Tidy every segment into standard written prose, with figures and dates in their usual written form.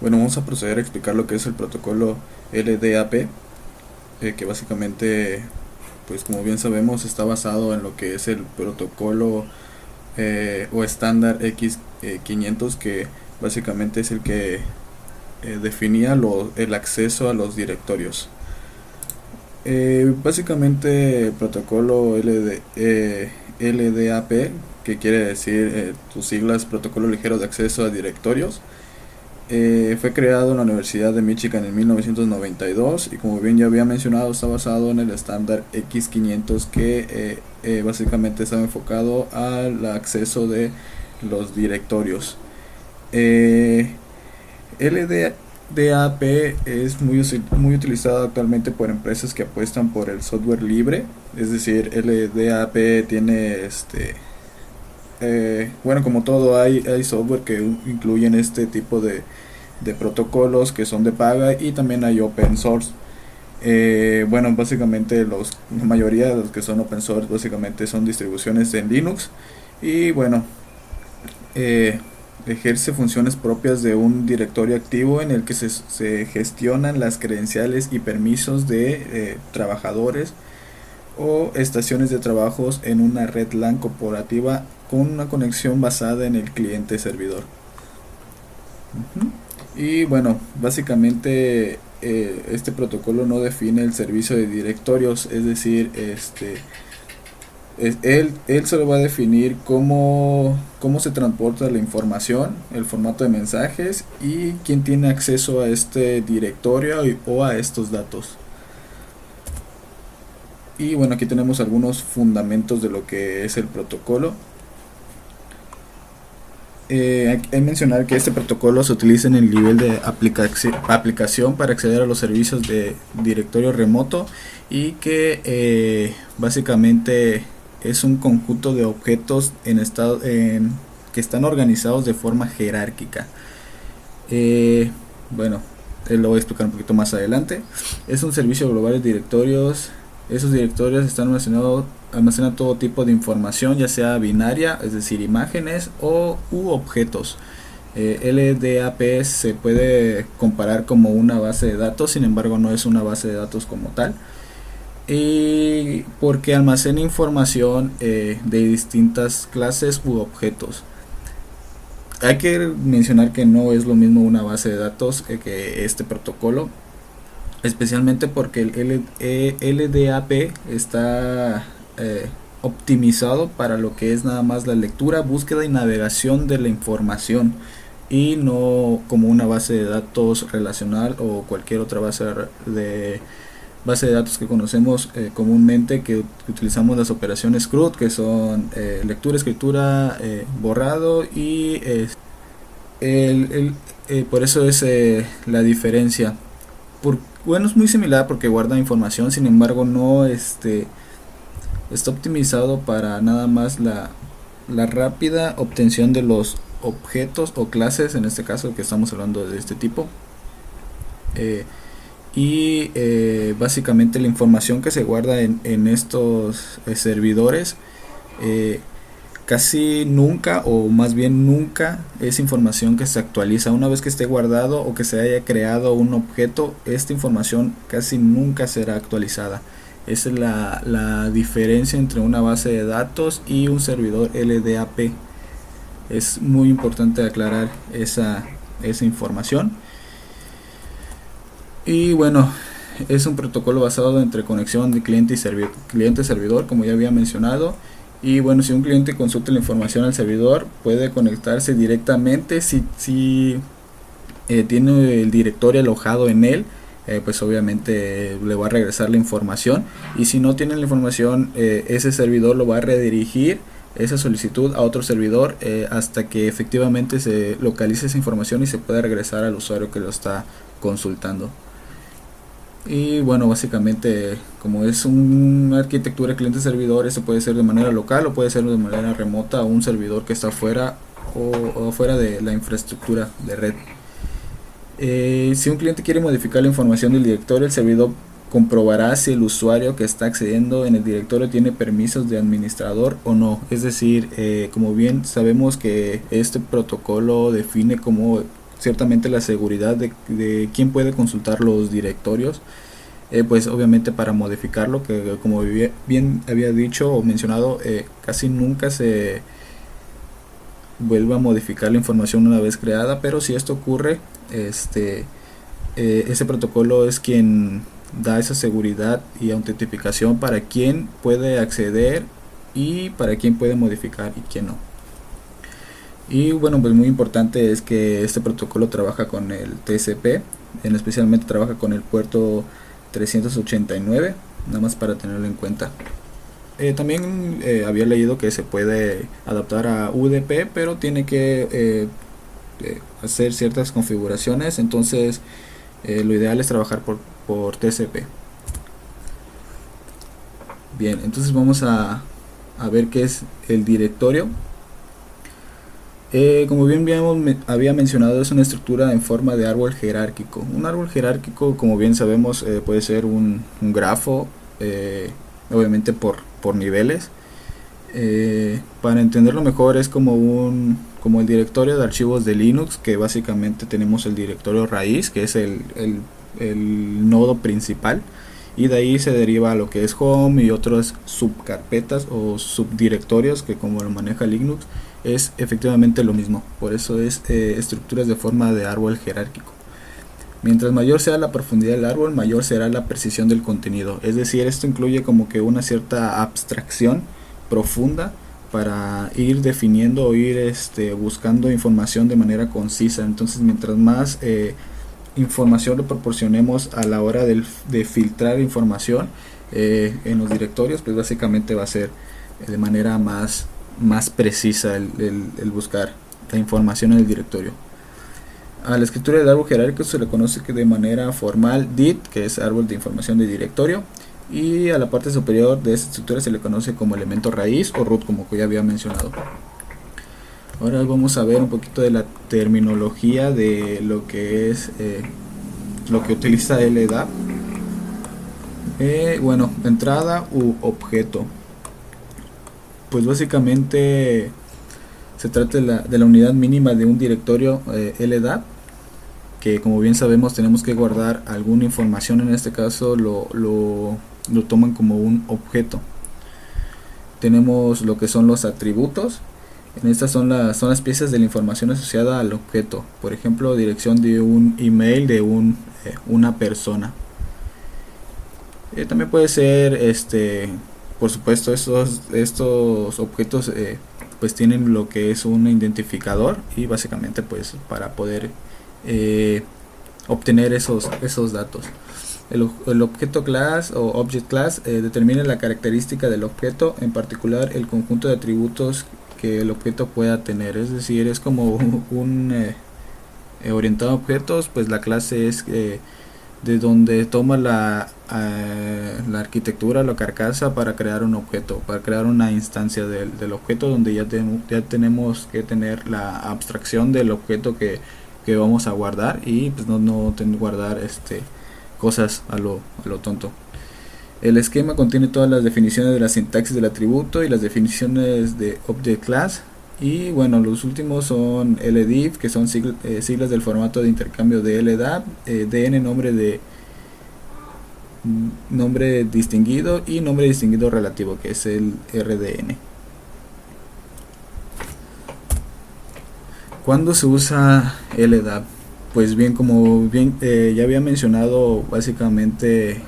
Bueno, vamos a proceder a explicar lo que es el protocolo LDAP, que básicamente, pues como bien sabemos, está basado en lo que es el protocolo o estándar X500, que básicamente es el que definía el acceso a los directorios. Básicamente el protocolo LDAP, que quiere decir sus siglas Protocolo Ligero de Acceso a Directorios, fue creado en la Universidad de Michigan en 1992 y como bien ya había mencionado está basado en el estándar X500 que básicamente estaba enfocado al acceso de los directorios. Eh, LDAP es muy utilizado actualmente por empresas que apuestan por el software libre, es decir, LDAP tiene bueno, como todo hay software que incluyen este tipo de protocolos que son de paga y también hay open source. Bueno, básicamente la mayoría de los que son open source básicamente son distribuciones en Linux y bueno, eh, ejerce funciones propias de un directorio activo en el que se gestionan las credenciales y permisos de trabajadores o estaciones de trabajos en una red LAN corporativa con una conexión basada en el cliente servidor. Ujú. Y bueno, básicamente este protocolo no define el servicio de directorios, es decir, él solo va a definir cómo se transporta la información, el formato de mensajes y quién tiene acceso a este directorio o a estos datos. Y bueno, aquí tenemos algunos fundamentos de lo que es el protocolo. Hay que mencionar que este protocolo se utiliza en el nivel de aplicación para acceder a los servicios de directorio remoto y que básicamente es un conjunto de objetos que están organizados de forma jerárquica. Eh, bueno, lo voy a explicar un poquito más adelante. Es un servicio global de directorios. Esos directorios están almacenan todo tipo de información, ya sea binaria, es decir, imágenes u objetos. LDAP se puede comparar como una base de datos, sin embargo no es una base de datos como tal. Y porque almacena información de distintas clases u objetos. Hay que mencionar que no es lo mismo una base de datos que este protocolo, especialmente porque el LDAP está optimizado para lo que es nada más la lectura, búsqueda y navegación de la información y no como una base de datos relacional o cualquier otra base de datos que conocemos comúnmente, que utilizamos las operaciones CRUD, que son lectura, escritura, borrado y por eso es la diferencia. Bueno, es muy similar porque guarda información, sin embargo no está optimizado para nada más la rápida obtención de los objetos o clases, en este caso que estamos hablando de este tipo. Eh, Básicamente la información que se guarda en estos servidores eh, casi nunca o más bien nunca es información que se actualiza. Una vez que esté guardado o que se haya creado un objeto, esta información casi nunca será actualizada. Esa es la diferencia entre una base de datos y un servidor LDAP. Es muy importante aclarar esa información. Y bueno, es un protocolo basado entre conexión de cliente-servidor, como ya había mencionado. Y bueno, si un cliente consulta la información al servidor, puede conectarse directamente si tiene el directorio alojado en él. Pues obviamente le va a regresar la información, y si no tiene la información, ese servidor lo va a redirigir esa solicitud a otro servidor hasta que efectivamente se localice esa información y se pueda regresar al usuario que lo está consultando. Y bueno, básicamente como es una arquitectura cliente-servidor, eso puede ser de manera local o puede ser de manera remota a un servidor que está fuera o fuera de la infraestructura de red. Si un cliente quiere modificar la información del directorio, el servidor comprobará si el usuario que está accediendo en el directorio tiene permisos de administrador o no. Es decir, como bien sabemos que este protocolo define ciertamente la seguridad de quién puede consultar los directorios, pues obviamente para modificarlo, que como bien había dicho o mencionado, casi nunca se vuelve a modificar la información una vez creada, pero si esto ocurre, ese protocolo es quien da esa seguridad y autentificación para quién puede acceder y para quién puede modificar y quién no. Y bueno, pues muy importante es que este protocolo trabaja con el TCP, especialmente trabaja con el puerto 389, nada más para tenerlo en cuenta. También había leído que se puede adaptar a UDP, pero tiene que hacer ciertas configuraciones, entonces lo ideal es trabajar por TCP. Bien, entonces vamos a ver qué es el directorio. Como bien había mencionado, es una estructura en forma de árbol jerárquico. Un árbol jerárquico, como bien sabemos, puede ser un grafo, obviamente por niveles. Para entenderlo mejor, es como el directorio de archivos de Linux, que básicamente tenemos el directorio raíz, que es el nodo principal, y de ahí se deriva lo que es home y otras subcarpetas o subdirectorios, que como lo maneja Linux es efectivamente lo mismo. Por eso es estructuras de forma de árbol jerárquico. Mientras mayor sea la profundidad del árbol, mayor será la precisión del contenido. Es decir, esto incluye como que una cierta abstracción profunda para ir definiendo o ir buscando información de manera concisa. Entonces, mientras más información le proporcionemos a la hora de filtrar información en los directorios, pues básicamente va a ser de manera más precisa el buscar la información en el directorio. A la escritura del árbol jerárquico se le conoce de manera formal DIT, que es árbol de información de directorio, y a la parte superior de esta estructura se le conoce como elemento raíz o root, como ya había mencionado. Ahora vamos a ver un poquito de la terminología de lo que es lo que utiliza LDAP. Bueno, entrada u objeto. Pues básicamente se trata de la unidad mínima de un directorio LDAP, que como bien sabemos tenemos que guardar alguna información. En este caso lo toman como un objeto. Tenemos lo que son los atributos. En estas son las piezas de la información asociada al objeto. Por ejemplo, dirección de un email de una persona. También puede ser por supuesto, estos objetos pues tienen lo que es un identificador, y básicamente pues para poder obtener esos datos. El objeto class o object class determina la característica del objeto, en particular el conjunto de atributos que el objeto pueda tener. Es decir, es como un orientado a objetos, pues la clase es de donde toma la arquitectura, la carcasa para crear un objeto, para crear una instancia del objeto, donde ya tenemos que tener la abstracción del objeto que vamos a guardar, y pues no guardar cosas a lo tonto. El esquema contiene todas las definiciones de la sintaxis del atributo y las definiciones de object class. Y bueno, los últimos son LDIF, que son siglas del formato de intercambio de LDAP, DN, nombre distinguido, y nombre distinguido relativo, que es el RDN. ¿Cuándo se usa LDAP? Pues bien, como ya había mencionado, básicamente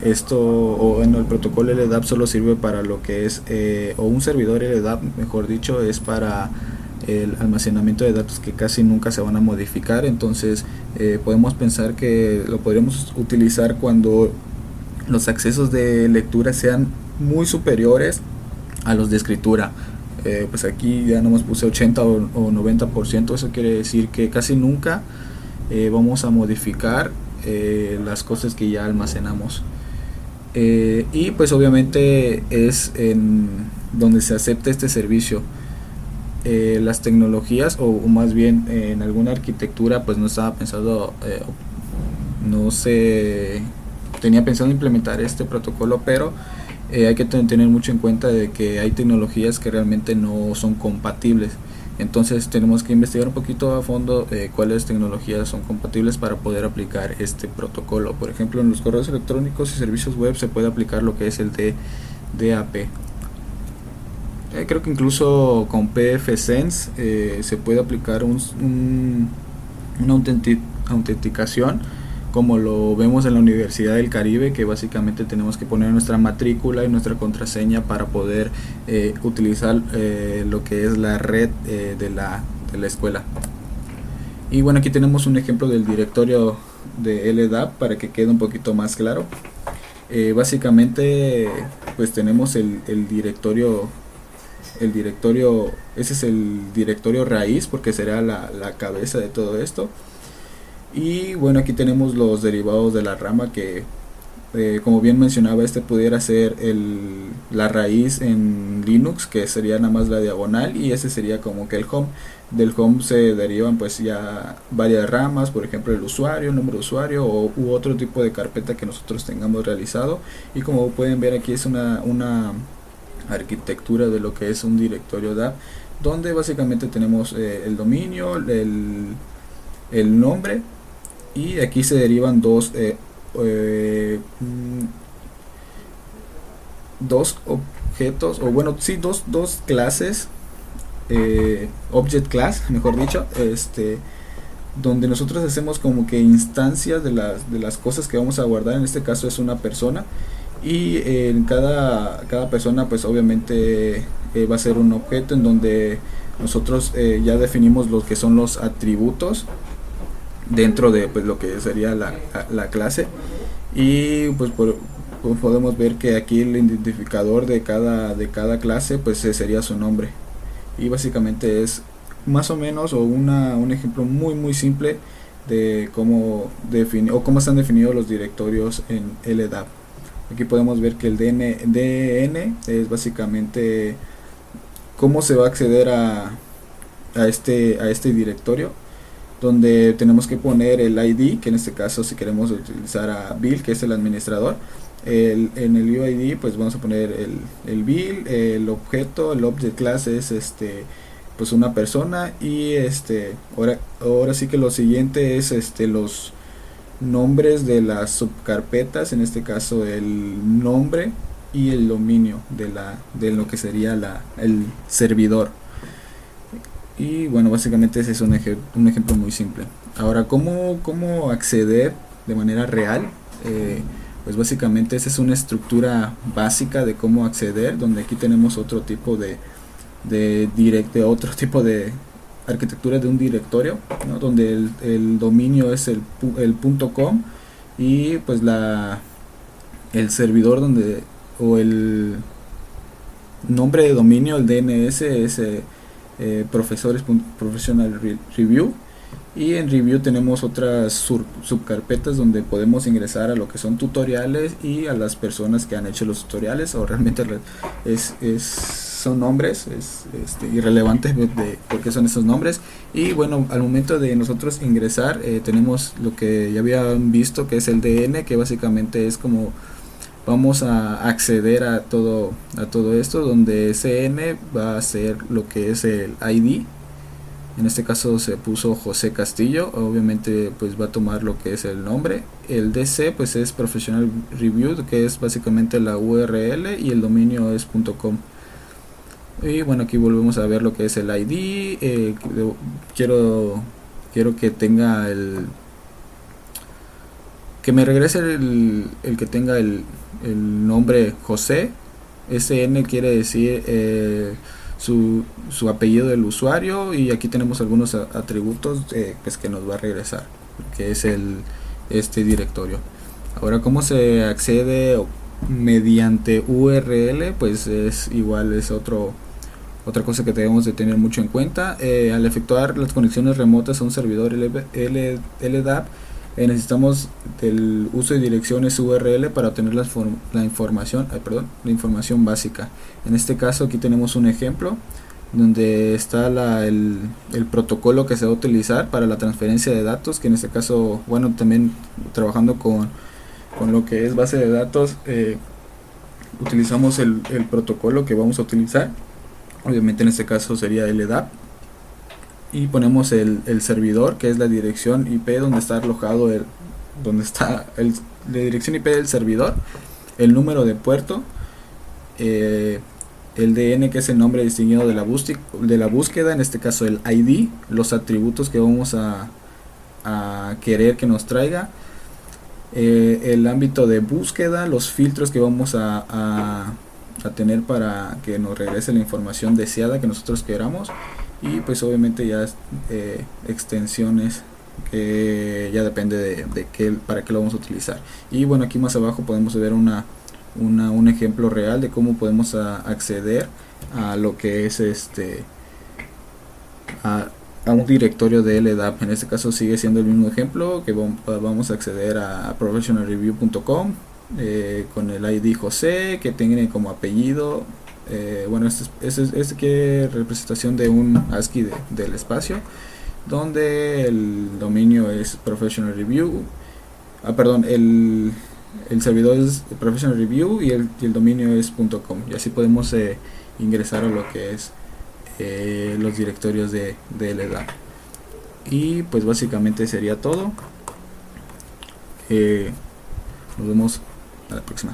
esto, o bueno, el protocolo LDAP solo sirve para lo que es, o un servidor LDAP, mejor dicho, es para el almacenamiento de datos que casi nunca se van a modificar. Entonces podemos pensar que lo podríamos utilizar cuando los accesos de lectura sean muy superiores a los de escritura. Pues aquí ya nomás puse 80 o 90%. Eso quiere decir que casi nunca vamos a modificar las cosas que ya almacenamos. Y pues obviamente es en donde se acepta este servicio. Las tecnologías, o más bien en alguna arquitectura, pues no estaba pensado, no se tenía pensado implementar este protocolo, pero hay que tener mucho en cuenta de que hay tecnologías que realmente no son compatibles. Entonces tenemos que investigar un poquito a fondo cuáles tecnologías son compatibles para poder aplicar este protocolo. Por ejemplo, en los correos electrónicos y servicios web se puede aplicar lo que es el DAP. Creo que incluso con pfSense se puede aplicar una autenticación, como lo vemos en la Universidad del Caribe, que básicamente tenemos que poner nuestra matrícula y nuestra contraseña para poder utilizar lo que es la red de la escuela. Y bueno, aquí tenemos un ejemplo del directorio de LDAP para que quede un poquito más claro. Básicamente pues tenemos el directorio, ese es el directorio raíz, porque será la cabeza de todo esto. Y bueno, aquí tenemos los derivados de la rama, que como bien mencionaba, este pudiera ser la raíz en Linux, que sería nada más la diagonal, y ese sería como que el home. Del home se derivan pues ya varias ramas, por ejemplo el usuario, el nombre de usuario u otro tipo de carpeta que nosotros tengamos realizado. Y como pueden ver, aquí es una arquitectura de lo que es un directorio DAP, donde básicamente tenemos el dominio, el nombre, y aquí se derivan dos objetos, o bueno, sí, dos clases, object class, mejor dicho, donde nosotros hacemos como que instancias de las cosas que vamos a guardar. En este caso es una persona, y en cada persona pues obviamente va a ser un objeto en donde nosotros ya definimos lo que son los atributos dentro de pues lo que sería la clase. Y pues podemos ver que aquí el identificador de cada clase pues sería su nombre. Y básicamente es más o menos un ejemplo muy simple de cómo están definidos los directorios en LDAP. Aquí podemos ver que el DN es básicamente cómo se va a acceder a este directorio, donde tenemos que poner el ID, que en este caso si queremos utilizar a Bill, que es el administrador. En el UID pues vamos a poner el Bill, el objeto, el object class es pues una persona, y ahora sí que lo siguiente es los nombres de las subcarpetas, en este caso el nombre y el dominio de lo que sería el servidor. Y bueno, básicamente ese es un ejemplo muy simple. Ahora, ¿cómo acceder de manera real? Pues básicamente esa es una estructura básica de cómo acceder, donde aquí tenemos otro tipo de arquitectura de un directorio, ¿no? Donde el dominio es el .com, y pues el servidor o el nombre de dominio, el DNS, es Professional Review. Y en Review tenemos otras subcarpetas donde podemos ingresar a lo que son tutoriales y a las personas que han hecho los tutoriales, o realmente son nombres, es irrelevante de por qué son esos nombres. Y bueno, al momento de nosotros ingresar tenemos lo que ya habían visto, que es el DN, que básicamente es como vamos a acceder a todo esto, donde CN va a ser lo que es el ID. En este caso se puso José Castillo, obviamente pues va a tomar lo que es el nombre. El DC pues es Professional Review, que es básicamente la URL, y el dominio es .com. Y bueno, aquí volvemos a ver lo que es el ID. Quiero que tenga que me regrese el que tenga el nombre José. SN quiere decir su apellido del usuario, y aquí tenemos algunos atributos pues que nos va a regresar, que es este directorio. Ahora, ¿cómo se accede mediante URL? Pues es otra cosa que debemos de tener mucho en cuenta. Al efectuar las conexiones remotas a un servidor LDAP, necesitamos el uso de direcciones URL para obtener la información básica. En este caso aquí tenemos un ejemplo donde está el protocolo que se va a utilizar para la transferencia de datos, que en este caso, bueno, también trabajando con lo que es base de datos, utilizamos el protocolo que vamos a utilizar. Obviamente en este caso sería LDAP. y ponemos el servidor, que es la dirección IP donde está alojado la dirección IP del servidor, el número de puerto, el DN, que es el nombre distinguido de la búsqueda, en este caso el ID, los atributos que vamos a querer que nos traiga, el ámbito de búsqueda, los filtros que vamos a tener para que nos regrese la información deseada que nosotros queramos, y pues obviamente ya extensiones que ya depende de para qué lo vamos a utilizar. Y bueno, aquí más abajo podemos ver un ejemplo real de cómo podemos acceder a lo que es a un directorio de LDAP. En este caso sigue siendo el mismo ejemplo, que vamos a acceder a professionalreview.com con el ID José, que tiene como apellido, bueno, este que representación de un ASCII del espacio, donde el dominio es Professional Review, perdón, el servidor es Professional Review y el dominio es .com, y así podemos ingresar a lo que es los directorios de LDAP. Y pues básicamente sería todo. Nos vemos a la próxima.